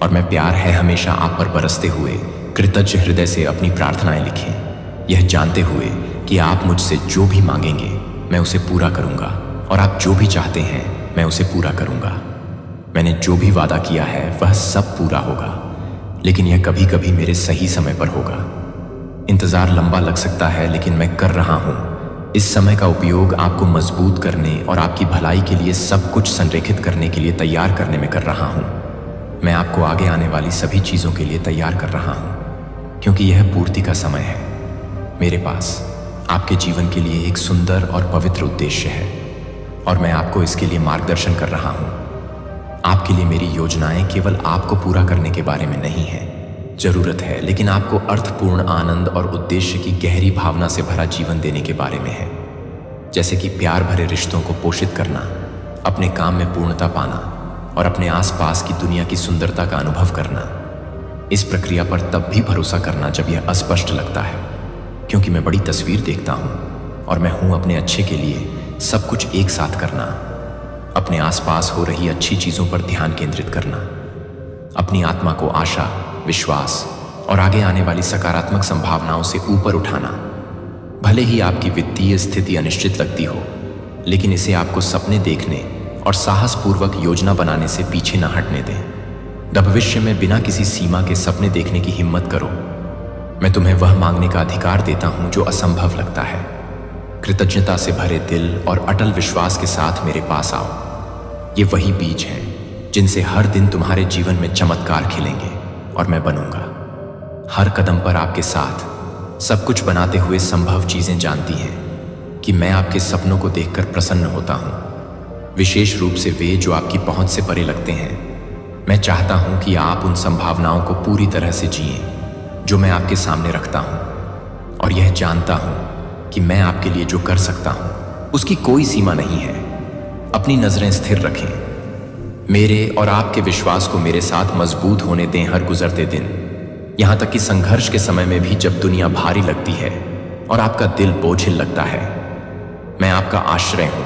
और मैं प्यार है हमेशा आप पर बरसते हुए कृतज्ञ हृदय से अपनी प्रार्थनाएं लिखें, यह जानते हुए कि आप मुझसे जो भी मांगेंगे मैं उसे पूरा करूंगा और आप जो भी चाहते हैं मैं उसे पूरा करूंगा। मैंने जो भी वादा किया है वह सब पूरा होगा, लेकिन यह कभी कभी मेरे सही समय पर होगा। इंतजार लंबा लग सकता है, लेकिन मैं कर रहा हूं। इस समय का उपयोग आपको मजबूत करने और आपकी भलाई के लिए सब कुछ संरेखित करने के लिए तैयार करने में कर रहा हूं। मैं आपको आगे आने वाली सभी चीजों के लिए तैयार कर रहा हूं, क्योंकि यह पूर्ति का समय है। मेरे पास आपके जीवन के लिए एक सुंदर और पवित्र उद्देश्य है और मैं आपको इसके लिए मार्गदर्शन कर रहा हूं। आपके लिए मेरी योजनाएं केवल आपको पूरा करने के बारे में नहीं है, जरूरत है, लेकिन आपको अर्थपूर्ण आनंद और उद्देश्य की गहरी भावना से भरा जीवन देने के बारे में है। जैसे कि प्यार भरे रिश्तों को पोषित करना, अपने काम में पूर्णता पाना और अपने आसपास की दुनिया की सुंदरता का अनुभव करना। इस प्रक्रिया पर तब भी भरोसा करना जब यह अस्पष्ट लगता है, क्योंकि मैं बड़ी तस्वीर देखता हूं और मैं हूं अपने अच्छे के लिए सब कुछ एक साथ करना, अपने आसपास हो रही अच्छी चीजों पर ध्यान केंद्रित करना, अपनी आत्मा को आशा, विश्वास और आगे आने वाली सकारात्मक संभावनाओं से ऊपर उठाना। भले ही आपकी वित्तीय स्थिति अनिश्चित लगती हो, लेकिन इसे आपको सपने देखने और साहसपूर्वक योजना बनाने से पीछे न हटने दें। भविष्य में बिना किसी सीमा के सपने देखने की हिम्मत करो। मैं तुम्हें वह मांगने का अधिकार देता हूं जो असंभव लगता है। कृतज्ञता से भरे दिल और अटल विश्वास के साथ मेरे पास आओ। ये वही बीज हैं जिनसे हर दिन तुम्हारे जीवन में चमत्कार खिलेंगे और मैं बनूंगा। हर कदम पर आपके साथ सब कुछ बनाते हुए संभव चीजें जानती हैं कि मैं आपके सपनों को देखकर प्रसन्न होता हूं। विशेष रूप से वे जो आपकी पहुंच से परे लगते हैं। मैं चाहता हूं कि आप उन संभावनाओं को पूरी तरह से जिएं जो मैं आपके सामने रखता हूं, और यह जानता हूं कि मैं आपके लिए जो कर सकता हूं उसकी कोई सीमा नहीं है। अपनी नजरें स्थिर रखें। मेरे और आपके विश्वास को मेरे साथ मजबूत होने दें हर गुजरते दिन, यहां तक कि संघर्ष के समय में भी, जब दुनिया भारी लगती है और आपका दिल बोझिल लगता है। मैं आपका आश्रय हूं।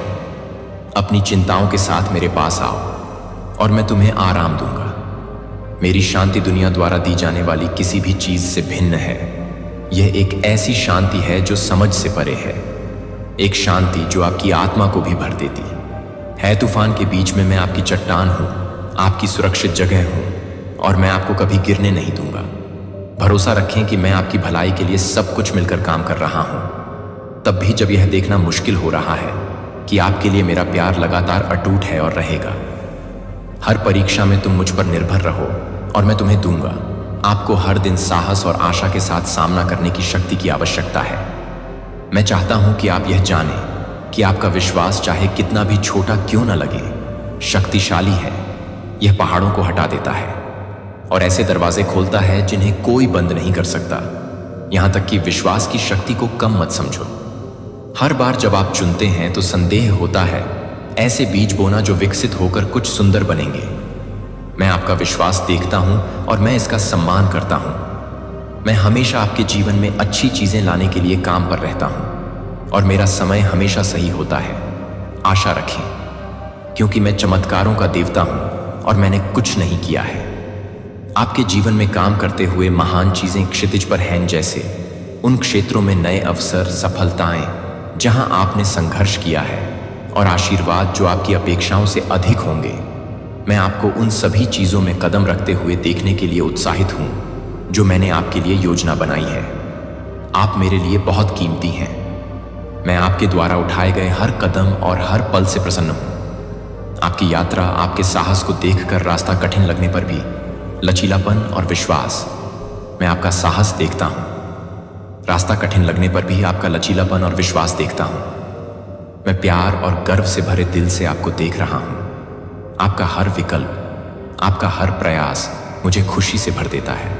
अपनी चिंताओं के साथ मेरे पास आओ और मैं तुम्हें आराम दूंगा। मेरी शांति दुनिया द्वारा दी जाने वाली किसी भी चीज से भिन्न है। यह एक ऐसी शांति है जो समझ से परे है, एक शांति जो आपकी आत्मा को भी भर देती है। तूफान के बीच में मैं आपकी चट्टान हूं, आपकी सुरक्षित जगह हूं, और मैं आपको कभी गिरने नहीं दूंगा। भरोसा रखें कि मैं आपकी भलाई के लिए सब कुछ मिलकर काम कर रहा हूं, तब भी जब यह देखना मुश्किल हो रहा है कि आपके लिए मेरा प्यार लगातार अटूट है और रहेगा। हर परीक्षा में तुम मुझ पर निर्भर रहो और मैं तुम्हें दूंगा। आपको हर दिन साहस और आशा के साथ सामना करने की शक्ति की आवश्यकता है। मैं चाहता हूं कि आप यह जानें कि आपका विश्वास चाहे कितना भी छोटा क्यों न लगे, शक्तिशाली है। यह पहाड़ों को हटा देता है और ऐसे दरवाजे खोलता है जिन्हें कोई बंद नहीं कर सकता। यहां तक कि विश्वास की शक्ति को कम मत समझो। हर बार जब आप चुनते हैं तो संदेह होता है, ऐसे बीज बोना जो विकसित होकर कुछ सुंदर बनेंगे। मैं आपका विश्वास देखता हूं और मैं इसका सम्मान करता हूं। मैं हमेशा आपके जीवन में अच्छी चीजें लाने के लिए काम पर रहता हूं और मेरा समय हमेशा सही होता है। आशा रखें, क्योंकि मैं चमत्कारों का देवता हूं और मैंने कुछ नहीं किया है। आपके जीवन में काम करते हुए महान चीजें क्षितिज पर हैं, जैसे उन क्षेत्रों में नए अवसर, सफलताएं जहां आपने संघर्ष किया है, और आशीर्वाद जो आपकी अपेक्षाओं से अधिक होंगे। मैं आपको उन सभी चीजों में कदम रखते हुए देखने के लिए उत्साहित हूं जो मैंने आपके लिए योजना बनाई है। आप मेरे लिए बहुत कीमती हैं। मैं आपके द्वारा उठाए गए हर कदम और हर पल से प्रसन्न हूं। आपकी यात्रा, आपके साहस को देखकर रास्ता कठिन लगने पर भी लचीलापन और विश्वास। मैं आपका साहस देखता हूं, रास्ता कठिन लगने पर भी आपका लचीलापन और विश्वास देखता हूं। मैं प्यार और गर्व से भरे दिल से आपको देख रहा हूं। आपका हर विकल्प, आपका हर प्रयास मुझे खुशी से भर देता है।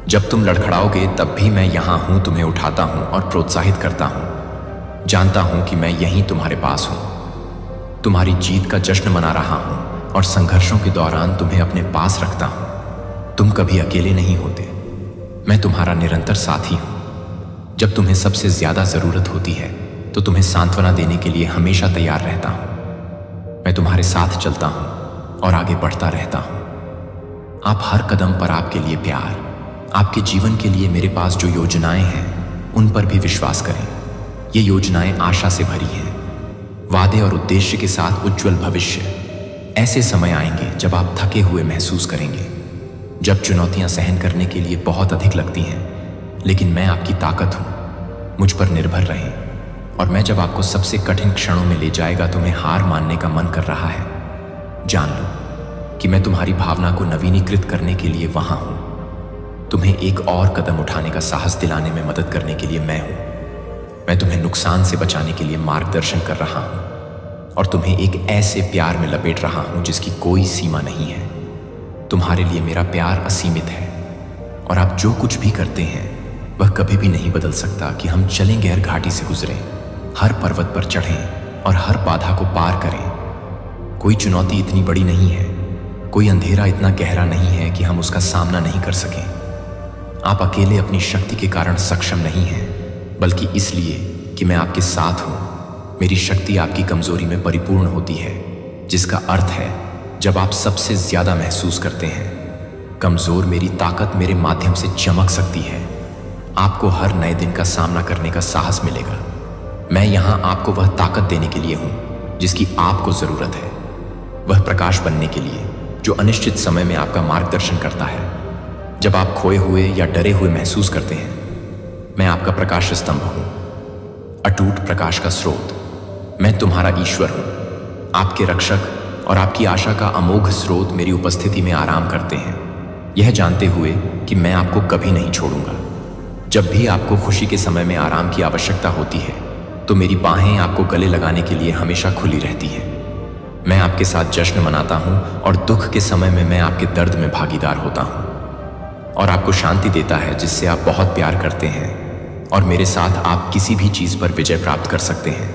जब तुम लड़खड़ाओगे तब भी मैं यहां हूं, तुम्हें उठाता हूं और प्रोत्साहित करता हूं। जानता हूं कि मैं यहीं तुम्हारे पास हूं, तुम्हारी जीत का जश्न मना रहा हूं और संघर्षों के दौरान तुम्हें अपने पास रखता हूं। तुम कभी अकेले नहीं होते। मैं तुम्हारा निरंतर साथी हूं। जब तुम्हें सबसे ज्यादा जरूरत होती है तो तुम्हें सांत्वना देने के लिए हमेशा तैयार रहता हूं। मैं तुम्हारे साथ चलता हूं और आगे बढ़ता रहता हूं। आप हर कदम पर आपके लिए प्यार, आपके जीवन के लिए मेरे पास जो योजनाएं हैं उन पर भी विश्वास करें। ये योजनाएं आशा से भरी हैं, वादे और उद्देश्य के साथ उज्जवल भविष्य। ऐसे समय आएंगे जब आप थके हुए महसूस करेंगे, जब चुनौतियां सहन करने के लिए बहुत अधिक लगती हैं, लेकिन मैं आपकी ताकत हूं। मुझ पर निर्भर रहें, और मैं जब आपको सबसे कठिन क्षणों में ले जाएगा तुम्हें हार मानने का मन कर रहा है, जान लो कि मैं तुम्हारी भावना को नवीनीकृत करने के लिए वहां हूं। तुम्हें एक और कदम उठाने का साहस दिलाने में मदद करने के लिए मैं हूं। मैं तुम्हें नुकसान से बचाने के लिए मार्गदर्शन कर रहा हूं और तुम्हें एक ऐसे प्यार में लपेट रहा हूं जिसकी कोई सीमा नहीं है। तुम्हारे लिए मेरा प्यार असीमित है और आप जो कुछ भी करते हैं वह कभी भी नहीं बदल सकता कि हम चलें गहर घाटी से गुजरें, हर पर्वत पर चढ़ें और हर बाधा को पार करें। कोई चुनौती इतनी बड़ी नहीं है, कोई अंधेरा इतना गहरा नहीं है कि हम उसका सामना नहीं कर सकें। आप अकेले अपनी शक्ति के कारण सक्षम नहीं हैं, बल्कि इसलिए कि मैं आपके साथ हूं। मेरी शक्ति आपकी कमजोरी में परिपूर्ण होती है, जिसका अर्थ है जब आप सबसे ज्यादा महसूस करते हैं, कमजोर मेरी ताकत मेरे माध्यम से चमक सकती है। आपको हर नए दिन का सामना करने का साहस मिलेगा। मैं यहां आपको वह ताकत देने के लिए हूं जिसकी आपको जरूरत है, वह प्रकाश बनने के लिए जो अनिश्चित समय में आपका मार्गदर्शन करता है। जब आप खोए हुए या डरे हुए महसूस करते हैं, मैं आपका प्रकाश स्तंभ हूं, अटूट प्रकाश का स्रोत। मैं तुम्हारा ईश्वर हूं। आपके रक्षक और आपकी आशा का अमोघ स्रोत मेरी उपस्थिति में आराम करते हैं, यह जानते हुए कि मैं आपको कभी नहीं छोड़ूंगा। जब भी आपको खुशी के समय में आराम की आवश्यकता होती है तो मेरी बाहें आपको गले लगाने के लिए हमेशा खुली रहती हैं। मैं आपके साथ जश्न मनाता हूँ और दुख के समय में मैं आपके दर्द में भागीदार होता हूँ और आपको शांति देता है जिससे आप बहुत प्यार करते हैं और मेरे साथ आप किसी भी चीज़ पर विजय प्राप्त कर सकते हैं।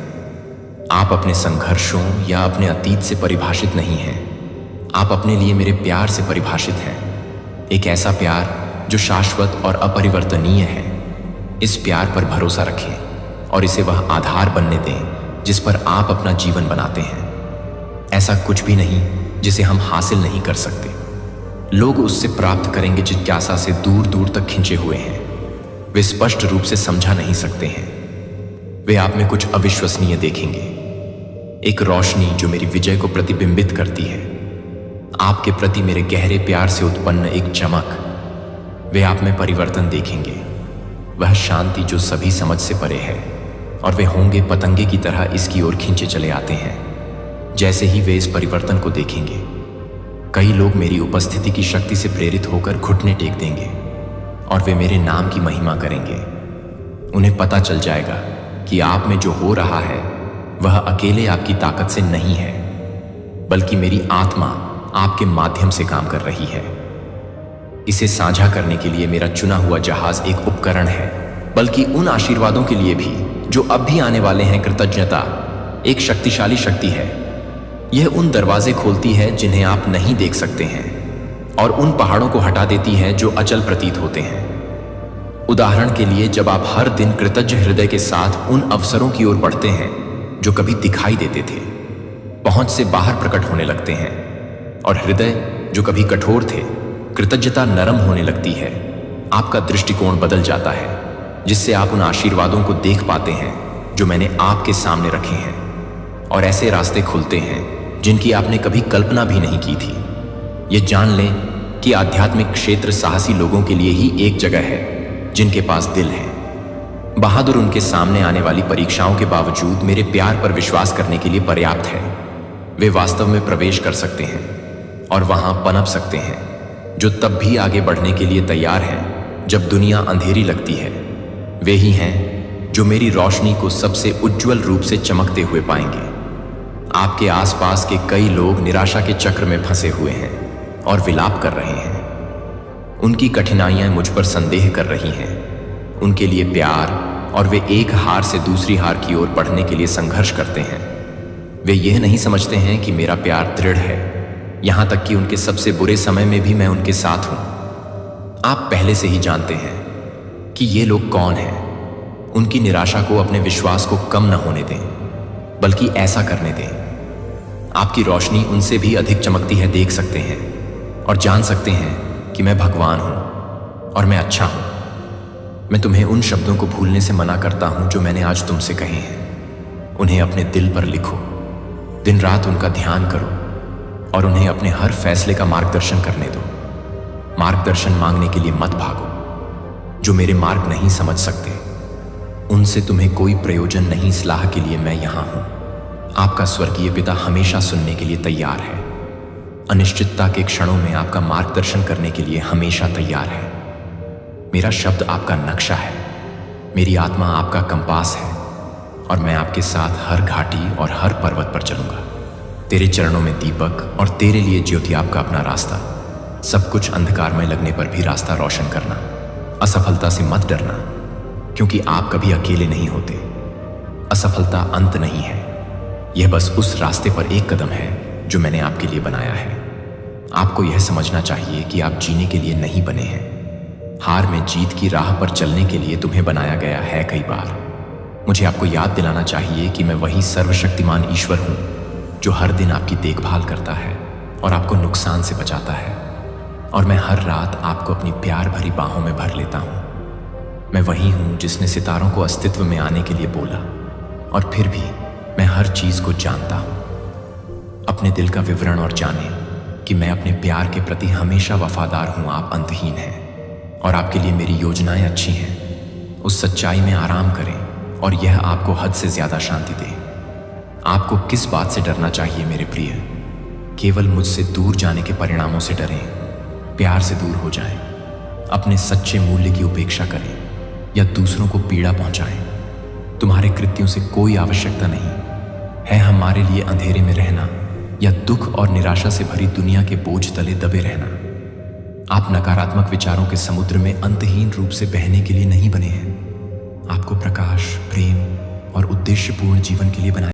आप अपने संघर्षों या अपने अतीत से परिभाषित नहीं हैं, आप अपने लिए मेरे प्यार से परिभाषित हैं। एक ऐसा प्यार जो शाश्वत और अपरिवर्तनीय है। इस प्यार पर भरोसा रखें और इसे वह आधार बनने दें जिस पर आप अपना जीवन बनाते हैं। ऐसा कुछ भी नहीं जिसे हम हासिल नहीं कर सकते। लोग उससे प्राप्त करेंगे जिज्ञासा से दूर दूर तक खिंचे हुए हैं। वे स्पष्ट रूप से समझा नहीं सकते हैं। वे आप में कुछ अविश्वसनीय देखेंगे, एक रोशनी जो मेरी विजय को प्रतिबिंबित करती है। आपके प्रति मेरे गहरे प्यार से उत्पन्न एक चमक। वे आप में परिवर्तन देखेंगे, वह शांति जो सभी समझ से परे है, और वे होंगे पतंगे की तरह इसकी ओर खींचे चले आते हैं। जैसे ही वे इस परिवर्तन को देखेंगे, कई लोग मेरी उपस्थिति की शक्ति से प्रेरित होकर घुटने टेक देंगे और वे मेरे नाम की महिमा करेंगे। उन्हें पता चल जाएगा कि आप में जो हो रहा है वह अकेले आपकी ताकत से नहीं है, बल्कि मेरी आत्मा आपके माध्यम से काम कर रही है। इसे साझा करने के लिए मेरा चुना हुआ जहाज एक उपकरण है, बल्कि उन आशीर्वादों के लिए भी जो अब भी आने वाले हैं। कृतज्ञता एक शक्तिशाली शक्ति है। यह उन दरवाजे खोलती है जिन्हें आप नहीं देख सकते हैं और उन पहाड़ों को हटा देती है जो अचल प्रतीत होते हैं। उदाहरण के लिए, जब आप हर दिन कृतज्ञ हृदय के साथ उन अवसरों की ओर बढ़ते हैं जो कभी दिखाई देते थे, पहुंच से बाहर प्रकट होने लगते हैं, और हृदय जो कभी कठोर थे, कृतज्ञता नरम होने लगती है। आपका दृष्टिकोण बदल जाता है, जिससे आप उन आशीर्वादों को देख पाते हैं जो मैंने आपके सामने रखे हैं, और ऐसे रास्ते खुलते हैं जिनकी आपने कभी कल्पना भी नहीं की थी। ये जान लें कि आध्यात्मिक क्षेत्र साहसी लोगों के लिए ही एक जगह है जिनके पास दिल है। बहादुर उनके सामने आने वाली परीक्षाओं के बावजूद मेरे प्यार पर विश्वास करने के लिए पर्याप्त है। वे वास्तव में प्रवेश कर सकते हैं और वहां पनप सकते हैं, जो तब भी आगे बढ़ने के लिए तैयार हैं जब दुनिया अंधेरी लगती है। वे ही हैं जो मेरी रोशनी को सबसे उज्जवल रूप से चमकते हुए पाएंगे। आपके आसपास के कई लोग निराशा के चक्र में फंसे हुए हैं और विलाप कर रहे हैं। उनकी कठिनाइयां मुझ पर संदेह कर रही हैं। उनके लिए प्यार, और वे एक हार से दूसरी हार की ओर बढ़ने के लिए संघर्ष करते हैं। वे यह नहीं समझते हैं कि मेरा प्यार दृढ़ है, यहां तक कि उनके सबसे बुरे समय में भी मैं उनके साथ हूं। आप पहले से ही जानते हैं कि ये लोग कौन हैं। उनकी निराशा को अपने विश्वास को कम न होने दें, बल्कि ऐसा करने दें। आपकी रोशनी उनसे भी अधिक चमकती है, देख सकते हैं और जान सकते हैं कि मैं भगवान हूं और मैं अच्छा हूं। मैं तुम्हें उन शब्दों को भूलने से मना करता हूं जो मैंने आज तुमसे कहे हैं। उन्हें अपने दिल पर लिखो, दिन रात उनका ध्यान करो और उन्हें अपने हर फैसले का मार्गदर्शन करने दो। मार्गदर्शन मांगने के लिए मत भागो। जो मेरे मार्ग नहीं समझ सकते, उनसे तुम्हें कोई प्रयोजन नहीं। सलाह के लिए मैं यहां हूं। आपका स्वर्गीय पिता हमेशा सुनने के लिए तैयार है। अनिश्चितता के क्षणों में आपका मार्गदर्शन करने के लिए हमेशा तैयार है। मेरा शब्द आपका नक्शा है, मेरी आत्मा आपका कंपास है, और मैं आपके साथ हर घाटी और हर पर्वत पर चलूंगा। तेरे चरणों में दीपक और तेरे लिए ज्योति आपका अपना रास्ता। सब कुछ अंधकारमय लगने पर भी रास्ता रोशन करना। असफलता से मत डरना, क्योंकि आप कभी अकेले नहीं होते। असफलता अंत नहीं है, यह बस उस रास्ते पर एक कदम है जो मैंने आपके लिए बनाया है। आपको यह समझना चाहिए कि आप जीने के लिए नहीं बने हैं। हार में जीत की राह पर चलने के लिए तुम्हें बनाया गया है। कई बार मुझे आपको याद दिलाना चाहिए कि मैं वही सर्वशक्तिमान ईश्वर हूं जो हर दिन आपकी देखभाल करता है और आपको नुकसान से बचाता है, और मैं हर रात आपको अपनी प्यार भरी बाहों में भर लेता हूं। मैं वही हूं जिसने सितारों को अस्तित्व में आने के लिए बोला, और फिर भी मैं हर चीज को जानता हूं। अपने दिल का विवरण और जाने कि मैं अपने प्यार के प्रति हमेशा वफादार हूं। आप अंतहीन हैं और आपके लिए मेरी योजनाएं अच्छी हैं। उस सच्चाई में आराम करें और यह आपको हद से ज्यादा शांति दे। आपको किस बात से डरना चाहिए मेरे प्रिय? केवल मुझसे दूर जाने के परिणामों से डरें। प्यार से दूर हो जाएं, अपने सच्चे मूल्य की उपेक्षा करें या दूसरों को पीड़ा पहुंचाएं। तुम्हारे कृत्यों से कोई आवश्यकता नहीं है हमारे लिए अंधेरे में रहना या दुख और निराशा से भरी दुनिया के बोझ तले दबे रहना। आप नकारात्मक विचारों के समुद्र में अंतहीन रूप से बहने के लिए नहीं बने हैं। आपको प्रकाश, प्रेम और उद्देश्यपूर्ण जीवन के लिए बनाया